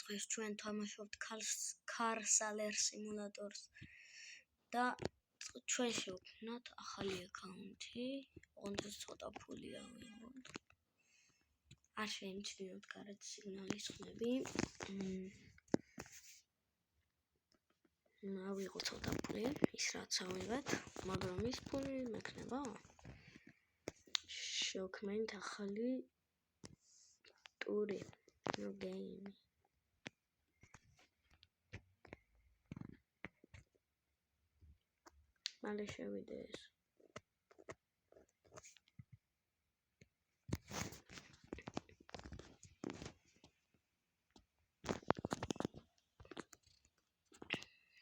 დღეს ჩვენ თამაშობთ car seller simulator-ს და ჩვენ შევქმნათ ახალი აკაუნტი, ოღონდ ცოტა ფულია ვიღოთ. არ შეიმჩნიოთ გარეთ სიგნალის ხმები. ავიღოთ ცოტა ფული, ის რაც ავიღეთ, მაგრამ ის ფული მექნება. შევქმნით ახალი ტური, გეიმი. მალე შევიდე ეს.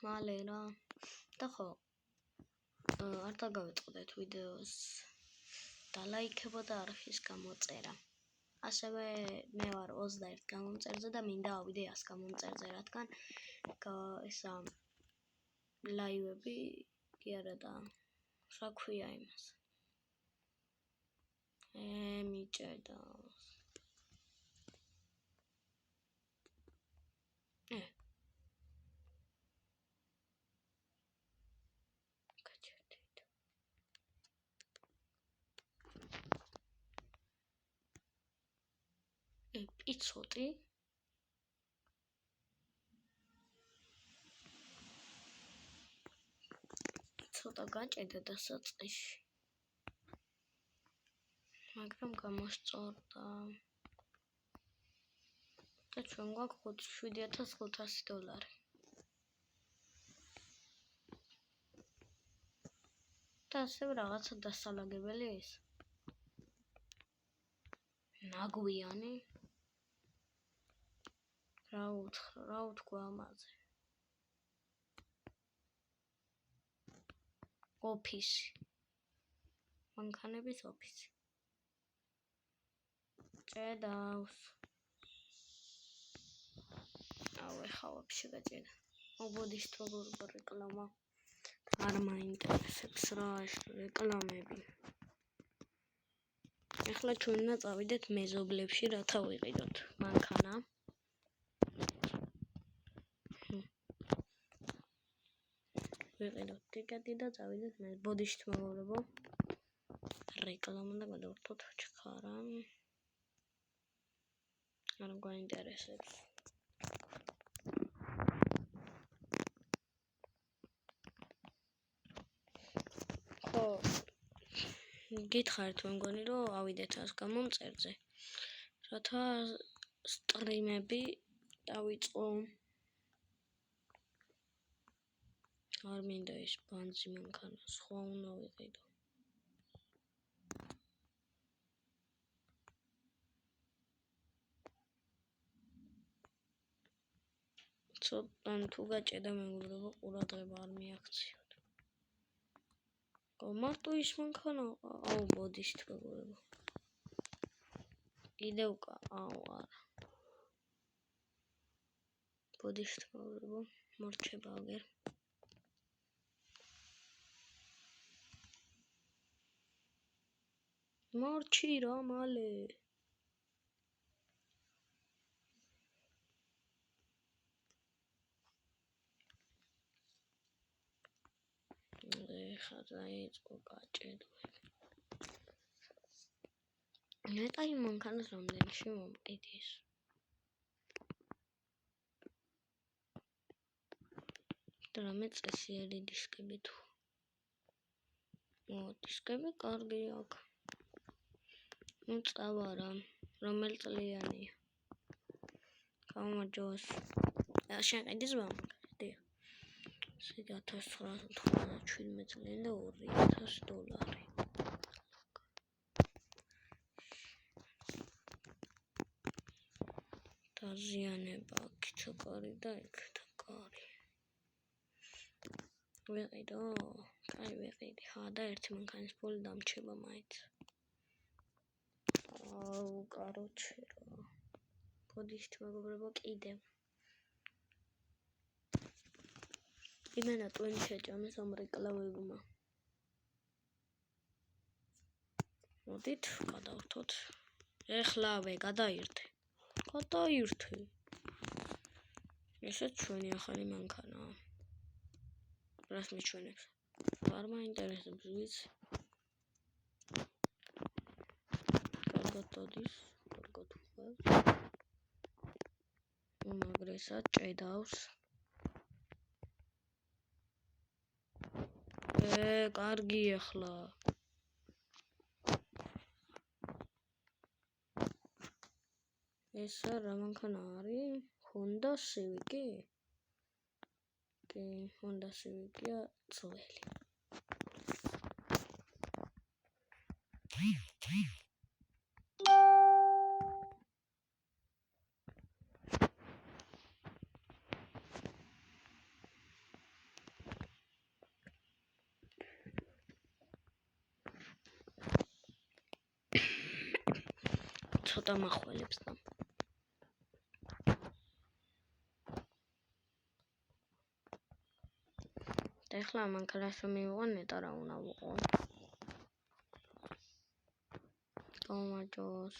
მალე რა და ხო არ დაგავიწყდეთ ვიდეოს დალაიქება და არხის გამოწერა. ასევე მე ვარ 21 გამომწერზე და მინდა ავიდე 100 გამომწერზე, რადგან ესა ლაივები კი არა და რა ქვია იმას. მიჭერდა. პიცოტი ცოტა გაჭედა დასაწყისში, მაგრამ გამოსწორდა და ჩვენ გვაქვს $7500. და ასევე რაღაცა დასალაგებელი ის ნაგვიანი რა ვთქვა ამაზე. ოფისი. მანქანების ოფისი. ჭედავს. ეხლა ვაფშე გაჭედა. მოგოდიშთვალო რეკლამა. არ მაინტერესებს რა ეს რეკლამები. ეხლა ჩვენ უნდა წავიდეთ მეზობლებში, რათა ვიყიდოთ მანქანა. ვიყიდოთ ტიკეტი და წავიდეთ ბოდიშით მოგობრებო. რეკლამა და გადავართოთ ჩქარა. არ გვაინტერესებს. ხო გითხარით მე მგონი რომ ავიდეთ 100 გამომწერზე, რათა სტრიმები დავიწყო. არ მინდა ის ბანძი მანქანა, სხვა უნდა ვიყიდო. ცოტა თუ გაჭედა მეგობრებო, ყურადღება არ მიაქციოთ. მარტო ის მანქანა, ბოდიშით მეგობრებო. კიდევ არა. ბოდიშით მეგობრებო, მორჩება აგერ. მორჩი რა მალე. ეხლა დაიწყო გაჭედვა. ნეტა იმ მანქანას რამდენში მომყიდის. და რამე წესიერი დისკები თუ. დისკები კარგი აქვს. წავარა, რომელ წლიანია. გამარჯოს. შენ ყიდის მამაკაცი? 1997 წლიანი და $2000. დაზიანება აქეთა კარი და იქეთა კარი. ვიყიდო? კაი ვიყიდი. და ერთი მანქანის ფული დამრჩება მაინც. კაროჩე რა. ბოდიშით მეგობრებო კიდევ. იმენა ტვინი შეჭამეს ამ რეკლამებმა. მოდით გადავართოთ. ეხლავე გადაირთე. ესეც ჩვენი ახალი მანქანაა. რას მიჩვენებს? არ მაინტერესებს ვიცი. კარგად მოდის, კარგად უხევს. უმაგრესად ჭედავს. კარგი ახლა. ეს რა მანქანა არის? Honda Civic-ი? კი, Honda Civic-ია ძველი. ცოტა მახველებს და ეხლა მანქანას რომ მივიღო, ნეტა რა უნდა ვიყო. გამარჯოს.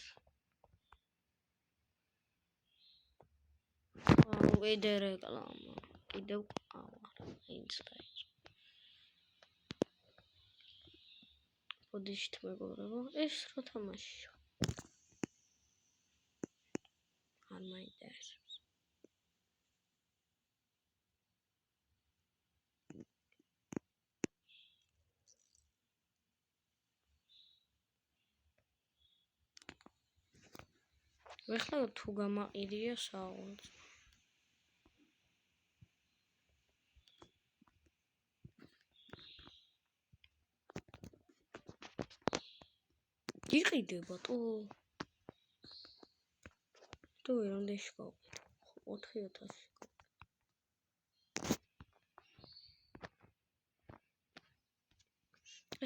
კიდე რეკლამა. კიდევ ინსტაgram. ბოდიშით მეგობრებო, ეს რა თამაშია? არ მაინტერესებს. ეხლა თუ გამაყირია საუნდს. იყიდება თუ რამდენში გავყიდო? 4000-ში.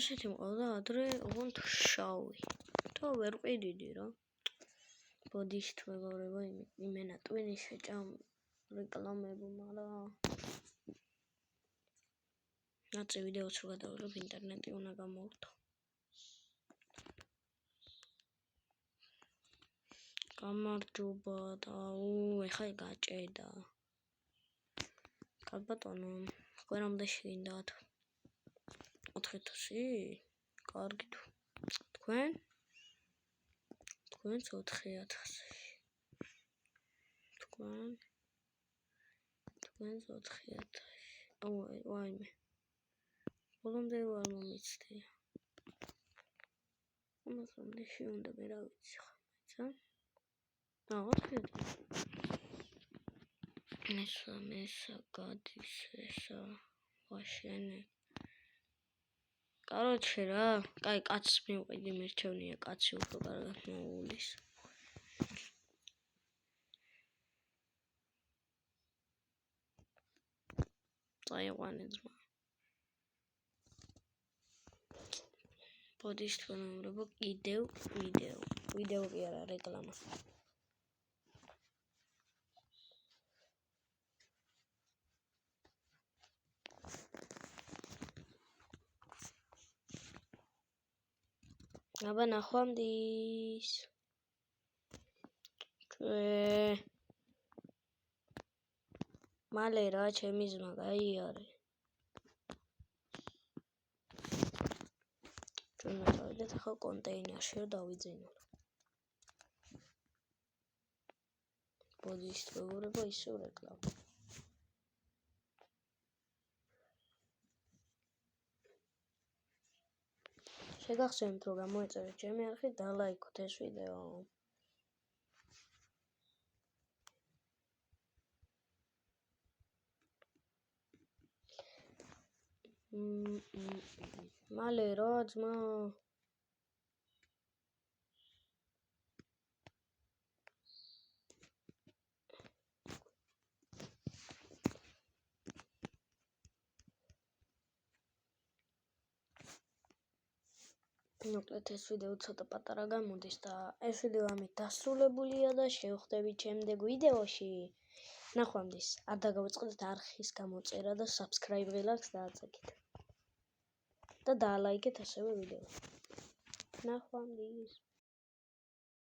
ესეთი მყავდა ადრე, ოღონდ შავი. და ვერ ყიდიდი რა. ბოდიშით მეგობრებო, იმენა ტვინი შეჭამ რეკლამები, მაგრამ ნაცი ვიდეოც რო გადავიღებ, ინტერნეტი უნდა გამოვდო. გამარჯობა და ეხლა გაჭედა. კაბატონო, ყველამდე შეგინდათ 4000? კარგი თუ. თქვენც 4000-ში. თქვენც 4000-ში. ვაიმე. ბოლომდე არ მომიცდია. ამასამდე უნდა მე რა ვიცი ხა, ცა? 4000. ესა გადის ესა ვაშენე. Короче რა, კაი კაცს მივყიდი, მერჩევნია კაცი უფრო კარგად მოულის. წაიყვანე ძმა. ბოდიშით მეგობრებო, კიდევ ვიდეო კი არა, რეკლამა. აბა ნახვამდის. მალე რა, ჩემი ძმა გაიარე. ჩვენ მოვიდეთ ახლა კონტეინერში რომ დავიძინოთ. ბოდიშით მეგობრებო, ისევ რეკლამა. შეგახსენებთ რომ გამოეწერეთ ჩემი არხი და ლაიქოთ ეს ვიდეო. მალე რა ძმა. მოკლედ ეს ვიდეო ცოტა პატარა გამოდის და ეს ვიდეო ამით დასრულებულია და შევხვდებით შემდეგ ვიდეოში. ნახვამდის. არ დაგავიწყდეთ არხის გამოწერა და subscribe რელაქს დააწექით. და დაალაიქეთ ასევე ვიდეო. ნახვამდის.